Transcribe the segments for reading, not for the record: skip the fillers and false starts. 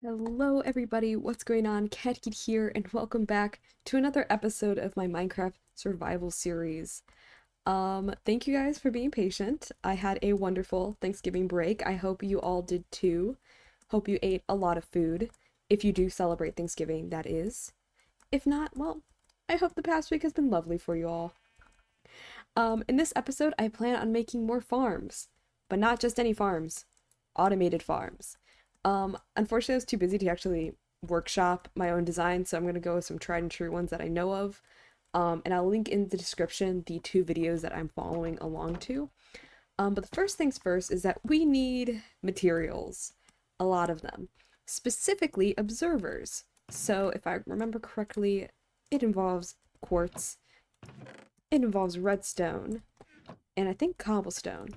Hello everybody, what's going on? Katkid here, and welcome back to another episode of my Minecraft survival series. Thank you guys for being patient. I had a wonderful Thanksgiving break. I hope you all did too. Hope you ate a lot of food. If you do celebrate Thanksgiving, that is. If not, well, I hope the past week has been lovely for you all. In this episode, I plan on making more farms, but not just any farms, automated farms. Unfortunately, I was too busy to actually workshop my own design, so I'm gonna go with some tried and true ones that I know of. And I'll link in the description the two videos that I'm following along to. But the first things first is that we need materials, a lot of them, specifically observers. So if I remember correctly, it involves quartz, it involves redstone, and I think cobblestone.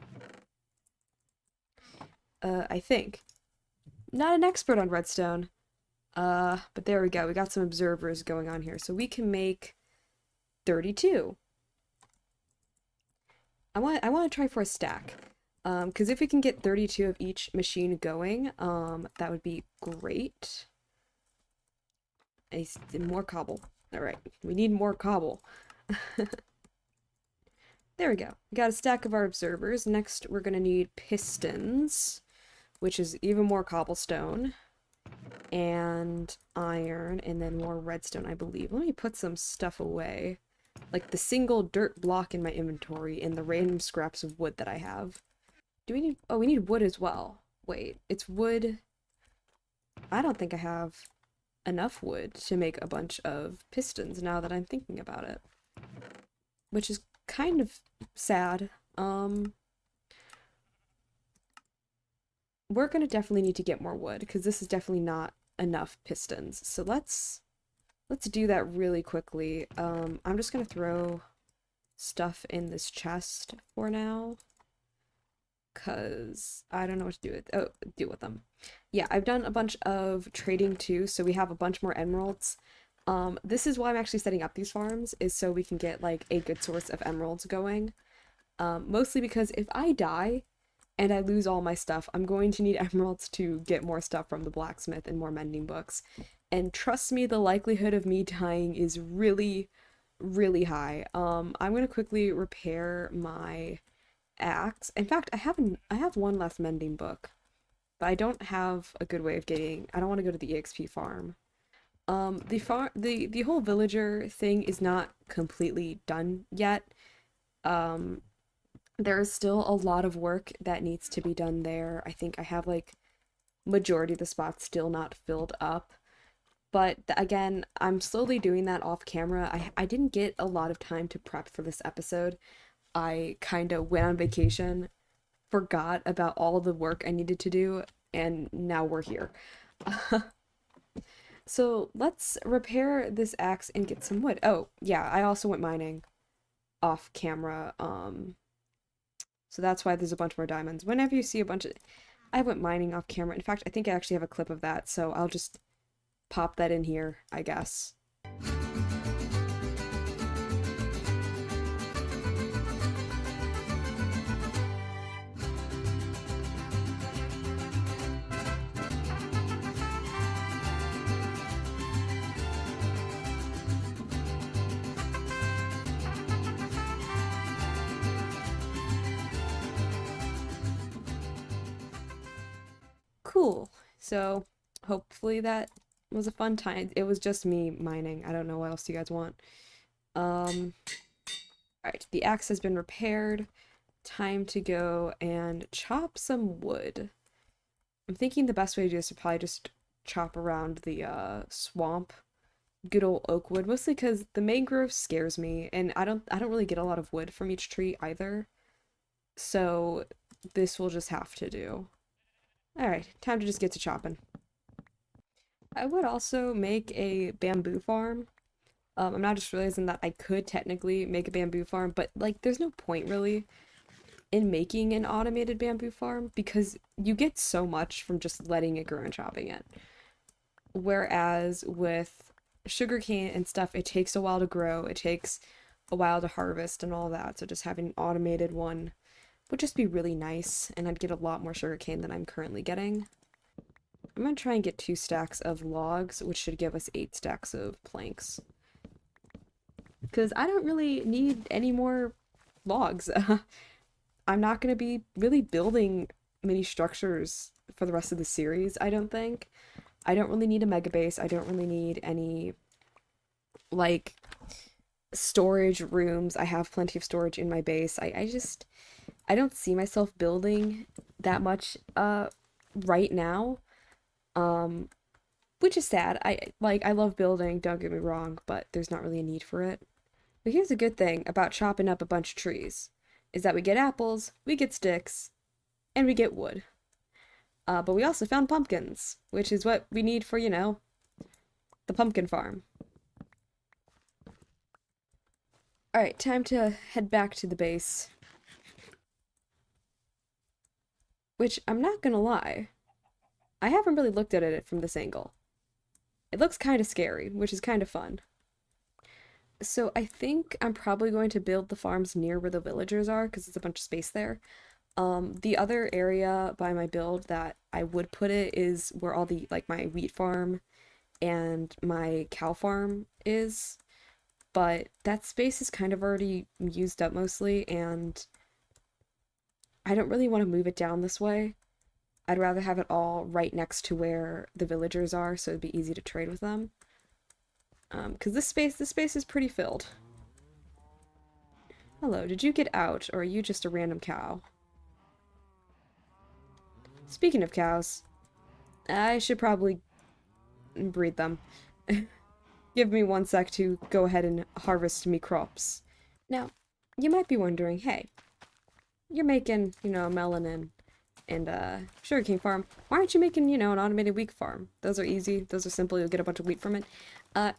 I think. Not an expert on redstone. But there we go. We got some observers going on here. So we can make 32. I want to try for a stack. Because if we can get 32 of each machine going, that would be great. More cobble. All right, we need more cobble. There we go. We got a stack of our observers. Next, we're gonna need pistons, which is even more cobblestone, and iron, and then more redstone, I believe. Let me put some stuff away. Like the single dirt block in my inventory and the random scraps of wood that I have. Do we need... Oh, we need wood as well. Wait, it's wood... I don't think I have enough wood to make a bunch of pistons now that I'm thinking about it. Which is kind of sad. We're gonna definitely need to get more wood because this is definitely not enough pistons. So let's do that really quickly. I'm just gonna throw stuff in this chest for now because I don't know what to do with them. Yeah, I've done a bunch of trading too, so we have a bunch more emeralds. This is why I'm actually setting up these farms, is so we can get like a good source of emeralds going. Mostly because if I die and I lose all my stuff, I'm going to need emeralds to get more stuff from the blacksmith and more mending books. And trust me, the likelihood of me dying is really, really high. I'm gonna quickly repair my axe. In fact, I have one left mending book, but I don't have a good way of getting. I don't want to go to the EXP farm. The whole villager thing is not completely done yet. Um, there is still a lot of work that needs to be done there. I think I have like majority of the spots still not filled up. But again, I'm slowly doing that off camera. I didn't get a lot of time to prep for this episode. I kind of went on vacation, forgot about all the work I needed to do, and now we're here. So let's repair this axe and get some wood. Oh, yeah, I also went mining off camera. So that's why there's a bunch more diamonds. Whenever you see a bunch of... I went mining off camera. In fact, I think I actually have a clip of that, so I'll just pop that in here, I guess. Cool. So hopefully that was a fun time. It was just me mining. I don't know what else you guys want. Um, alright, the axe has been repaired. Time to go and chop some wood. I'm thinking the best way to do this is probably just chop around the swamp. Good old oak wood, mostly because the mangrove scares me, and I don't really get a lot of wood from each tree either. So this will just have to do. Alright, time to just get to chopping. I would also make a bamboo farm. I'm not just realizing that I could technically make a bamboo farm, but like there's no point really in making an automated bamboo farm because you get so much from just letting it grow and chopping it. Whereas with sugarcane and stuff, it takes a while to grow, it takes a while to harvest and all that. So just having an automated one would just be really nice, and I'd get a lot more sugarcane than I'm currently getting. I'm gonna try and get 2 stacks of logs, which should give us 8 stacks of planks. Because I don't really need any more logs. I'm not gonna be really building many structures for the rest of the series, I don't think. I don't really need a mega base. I don't really need any, like, storage rooms. I have plenty of storage in my base. I don't see myself building that much right now. Um which is sad. I love building, don't get me wrong, but there's not really a need for it. But here's a good thing about chopping up a bunch of trees is that we get apples, we get sticks, and we get wood. But we also found pumpkins, which is what we need for, the pumpkin farm. Alright, time to head back to the base. Which, I'm not gonna lie, I haven't really looked at it from this angle. It looks kind of scary, which is kind of fun. So I think I'm probably going to build the farms near where the villagers are, because there's a bunch of space there. The other area by my build that I would put it is where all the, like, my wheat farm and my cow farm is. But that space is kind of already used up mostly, and I don't really want to move it down this way. I'd rather have it all right next to where the villagers are, so it'd be easy to trade with them. Because this space is pretty filled. Hello, did you get out, or are you just a random cow? Speaking of cows, I should probably breed them. Give me 1 sec to go ahead and harvest me crops. Now, you might be wondering, hey, you're making, a melanin and sugarcane farm. Why aren't you making, an automated wheat farm? Those are easy. Those are simple. You'll get a bunch of wheat from it.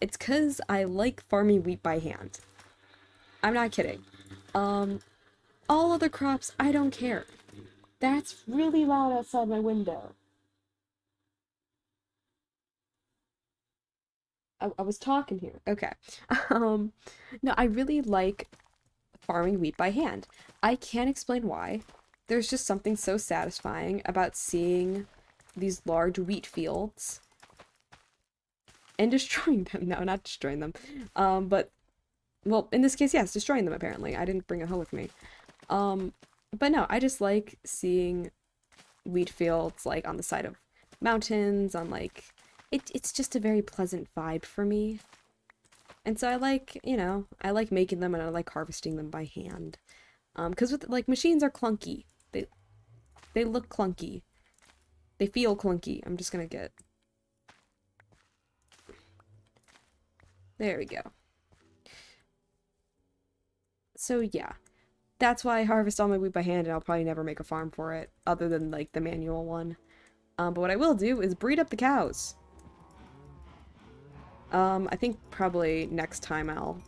It's because I like farming wheat by hand. I'm not kidding. All other crops, I don't care. That's really loud outside my window. I was talking here. Okay. Um, no, I really like farming wheat by hand. I can't explain why. There's just something so satisfying about seeing these large wheat fields and destroying them. No, not destroying them. But, well, in this case, yes, destroying them, apparently. I didn't bring a hoe with me. Um, but no, I just like seeing wheat fields, like, on the side of mountains, on, like, it's just a very pleasant vibe for me. And so I like, I like making them and I like harvesting them by hand. Because with, like, machines are clunky. They look clunky. They feel clunky. I'm just gonna get... There we go. So yeah, that's why I harvest all my wheat by hand, and I'll probably never make a farm for it, other than, like, the manual one. But what I will do is breed up the cows. I think probably next time I'll,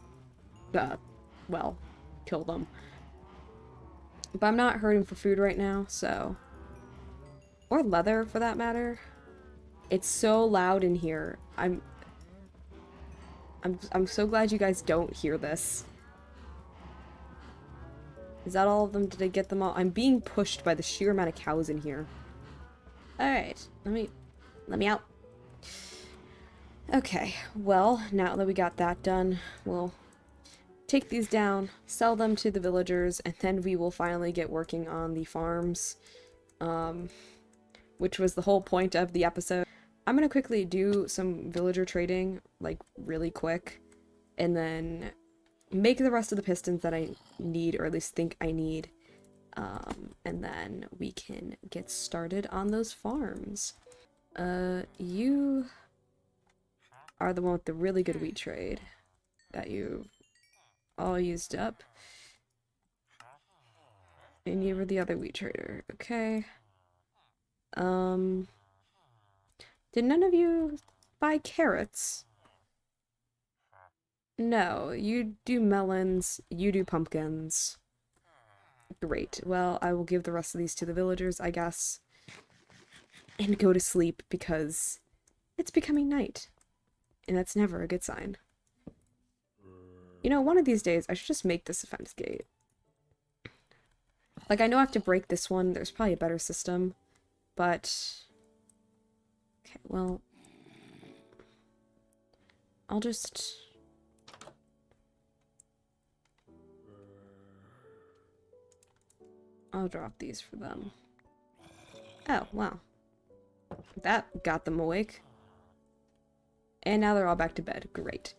well, kill them. But I'm not hurting for food right now, so... Or leather, for that matter. It's so loud in here. I'm so glad you guys don't hear this. Is that all of them? Did I get them all? I'm being pushed by the sheer amount of cows in here. Alright, let me out. Okay, well, now that we got that done, we'll take these down, sell them to the villagers, and then we will finally get working on the farms, which was the whole point of the episode. I'm gonna quickly do some villager trading, like, really quick, and then make the rest of the pistons that I need, or at least think I need, and then we can get started on those farms. You are the one with the really good wheat trade that you all used up. And you were the other wheat trader. Okay. Did none of you buy carrots? No, you do melons, you do pumpkins. Great. Well, I will give the rest of these to the villagers, I guess. And go to sleep because it's becoming night. And that's never a good sign. One of these days, I should just make this a fence gate. Like, I know I have to break this one. There's probably a better system. But Okay, well, I'll just... I'll drop these for them. Oh, wow. That got them awake. And now they're all back to bed. Great.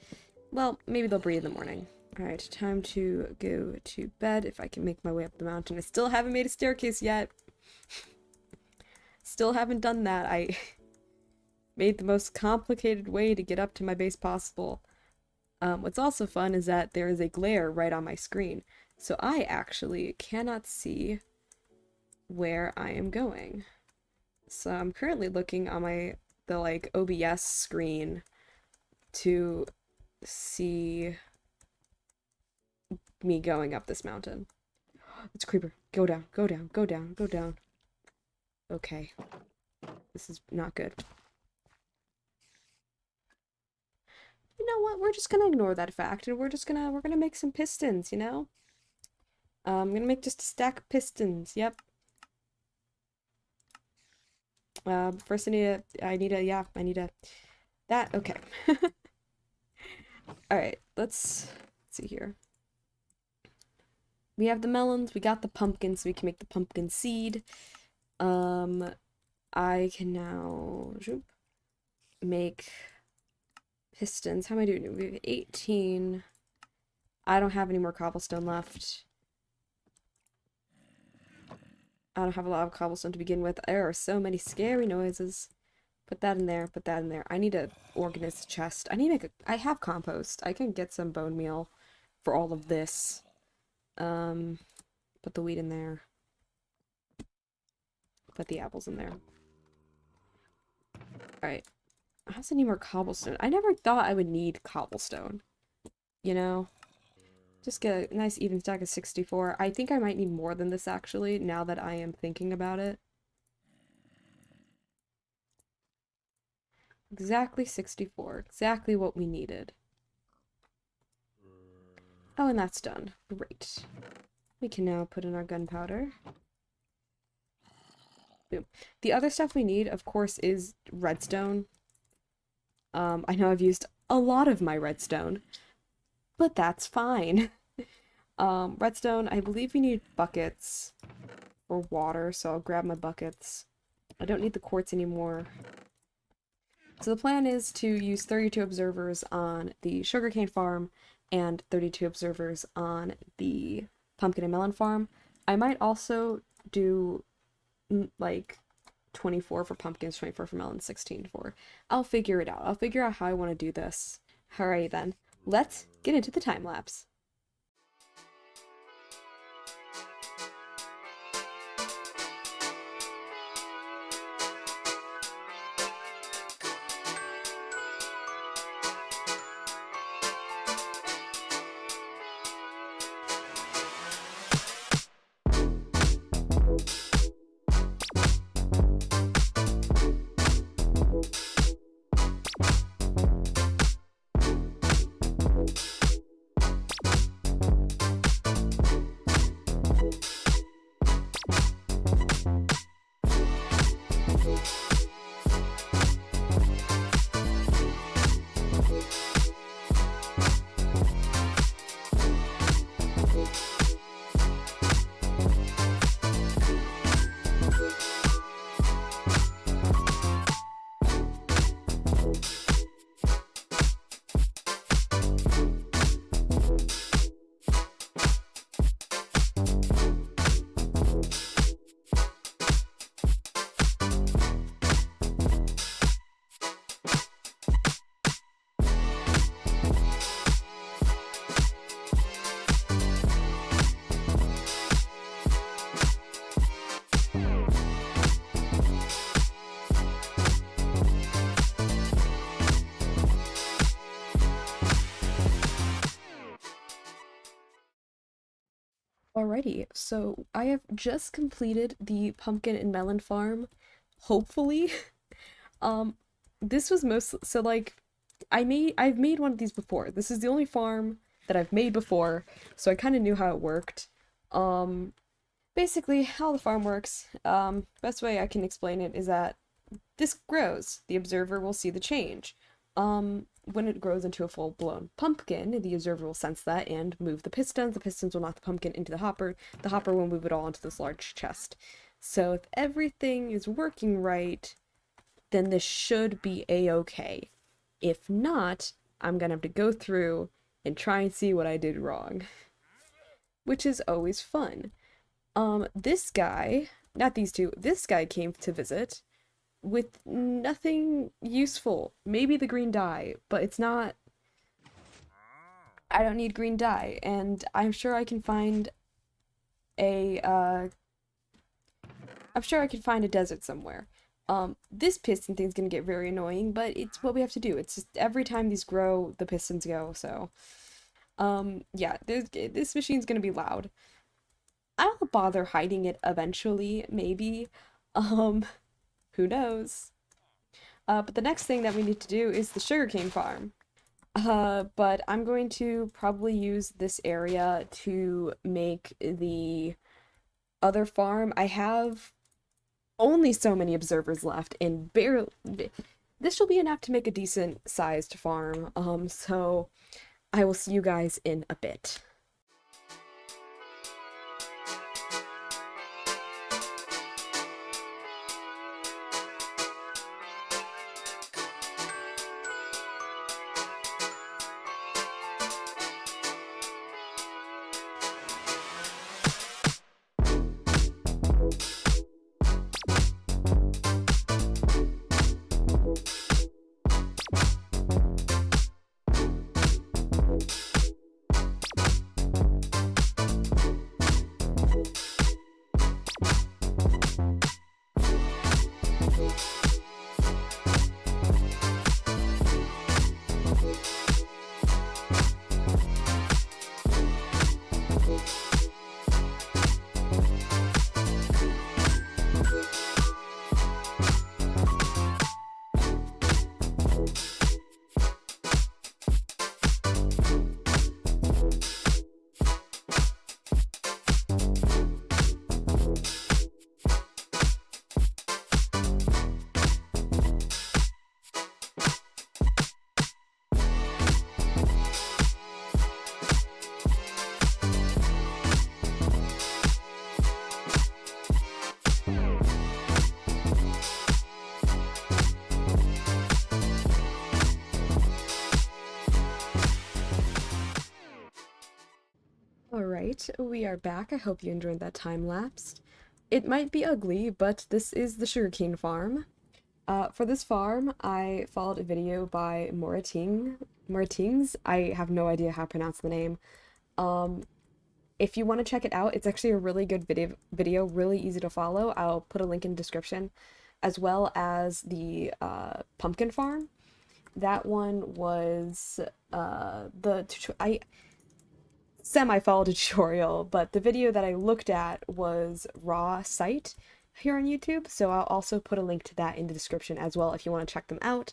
Well, maybe they'll breathe in the morning. Alright, time to go to bed if I can make my way up the mountain. I still haven't made a staircase yet. Still haven't done that. I made the most complicated way to get up to my base possible. What's also fun is that there is a glare right on my screen. So I actually cannot see where I am going. So I'm currently looking on the like OBS screen to see me going up this mountain. It's a creeper. Go down, go down, go down, go down. Okay. This is not good. You know what? We're just gonna ignore that fact and we're gonna make some pistons, you know? I'm gonna make just a stack of pistons, yep. First I need a, that, okay. Alright, let's see here. We have the melons, we got the pumpkins, so we can make the pumpkin seed. I can now make pistons. How am I doing? We have 18. I don't have any more cobblestone left. I don't have a lot of cobblestone to begin with. There are so many scary noises. Put that in there, put that in there. I need to organize the chest. I need to make I have compost. I can get some bone meal for all of this. Put the wheat in there. Put the apples in there. Alright. I also need more cobblestone. I never thought I would need cobblestone. You know? Just get a nice even stack of 64. I think I might need more than this actually, now that I am thinking about it. Exactly 64. Exactly what we needed. Oh, and that's done. Great. We can now put in our gunpowder. Boom. The other stuff we need, of course, is redstone. I know I've used a lot of my redstone, but that's fine. Redstone, I believe we need buckets for water, so I'll grab my buckets. I don't need the quartz anymore. So the plan is to use 32 observers on the sugarcane farm and 32 observers on the pumpkin and melon farm. I might also do like 24 for pumpkins, 24 for melons, 16 for. I'll figure it out. I'll figure out how I want to do this. Alrighty then, let's get into the time lapse. Alrighty, so I have just completed the pumpkin and melon farm, hopefully. Um, this was so like, I've made one of these before. This is the only farm that I've made before, so I kind of knew how it worked. Um, Basically, how the farm works, best way I can explain it is that this grows. The observer will see the change. When it grows into a full-blown pumpkin, the observer will sense that and move the pistons. The pistons will knock the pumpkin into the hopper. The hopper will move it all into this large chest. So if everything is working right, then this should be a-okay. If not, I'm gonna have to go through and try and see what I did wrong, which is always fun. This guy, not these two, this guy came to visit with nothing useful. Maybe the green dye, but it's not. I don't need green dye, and I'm sure I can find a I'm sure I can find a desert somewhere. This piston thing's gonna get very annoying, but it's what we have to do. It's just every time these grow, the pistons go, so. Yeah, this machine's gonna be loud. I'll bother hiding it eventually, maybe. Um, who knows? But the next thing that we need to do is the sugarcane farm. But I'm going to probably use this area to make the other farm. I have only so many observers left, and barely. This will be enough to make a decent sized farm. So I will see you guys in a bit. Alright, we are back. I hope you enjoyed that time lapse. It might be ugly, but this is the sugarcane farm. For this farm, I followed a video by Moratings. I have no idea how to pronounce the name. If you want to check it out, it's actually a really good video, really easy to follow. I'll put a link in the description, as well as the pumpkin farm. That one was I semi-followed a tutorial, but the video that I looked at was raw site here on YouTube, so I'll also put a link to that in the description as well if you want to check them out.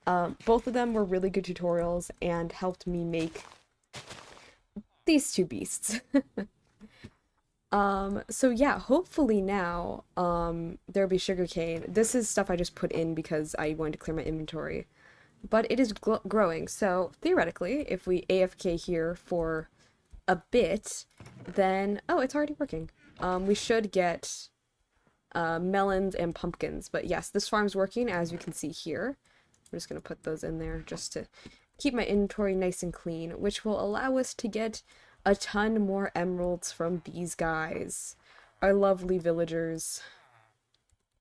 Both of them were really good tutorials and helped me make these two beasts. So yeah, hopefully now, there'll be sugarcane. This is stuff I just put in because I wanted to clear my inventory. But it is growing, so theoretically, if we AFK here for a bit, then... Oh, it's already working. We should get melons and pumpkins. But yes, this farm's working, as you can see here. I'm just going to put those in there just to keep my inventory nice and clean, which will allow us to get a ton more emeralds from these guys. Our lovely villagers.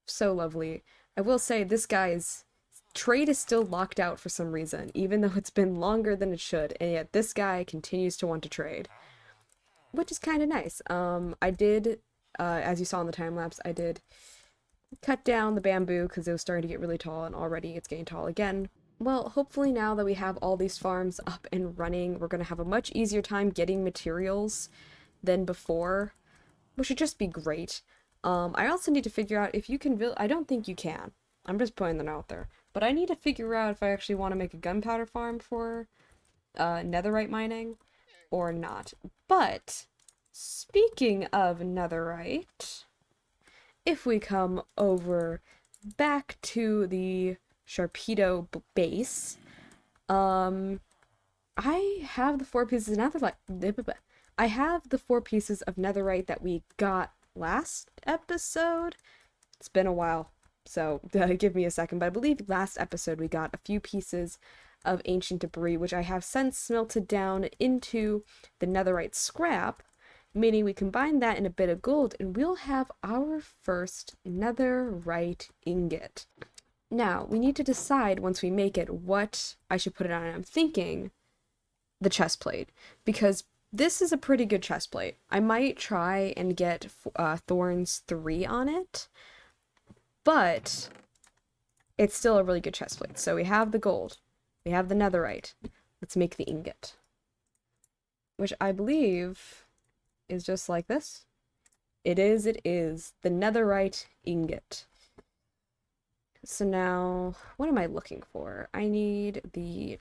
So lovely. I will say, this guy's trade is still locked out for some reason, even though it's been longer than it should, and yet this guy continues to want to trade, which is kind of nice. I did, as you saw in the time lapse, I did cut down the bamboo because it was starting to get really tall, and already it's getting tall again. Well, hopefully now that we have all these farms up and running, we're going to have a much easier time getting materials than before, which should just be great. I also need to figure out if you can build... I don't think you can. I'm just putting that out there. But I need to figure out if I actually want to make a gunpowder farm for netherite mining or not. But speaking of netherite, if we come over back to the Sharpedo base. Um, I have the 4 pieces of netherite. I have the 4 pieces of netherite that we got last episode. It's been a while, so give me a second. But I believe last episode we got a few pieces of ancient debris, which I have since smelted down into the netherite scrap, meaning we combine that in a bit of gold, and we'll have our first netherite ingot. Now, we need to decide once we make it what I should put it on. And I'm thinking the chest plate, because this is a pretty good chest plate. I might try and get Thorns 3 on it, but it's still a really good chest plate. So we have the gold, we have the netherite. Let's make the ingot, which I believe is just like this. It is the netherite ingot. So now, what am I looking for? I need the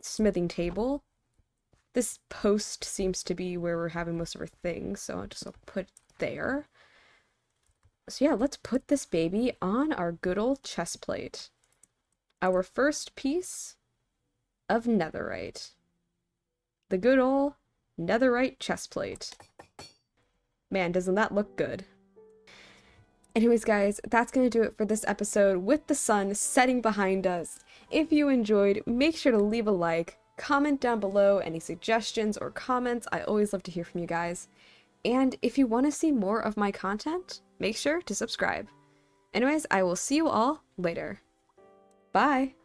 smithing table. This post seems to be where we're having most of our things, so I'll put it there. So yeah, let's put this baby on our good old chest plate. Our first piece of netherite. The good old netherite chest plate. Man, doesn't that look good? Anyways, guys, that's going to do it for this episode with the sun setting behind us. If you enjoyed, make sure to leave a like, comment down below any suggestions or comments. I always love to hear from you guys. And if you want to see more of my content, make sure to subscribe. Anyways, I will see you all later. Bye!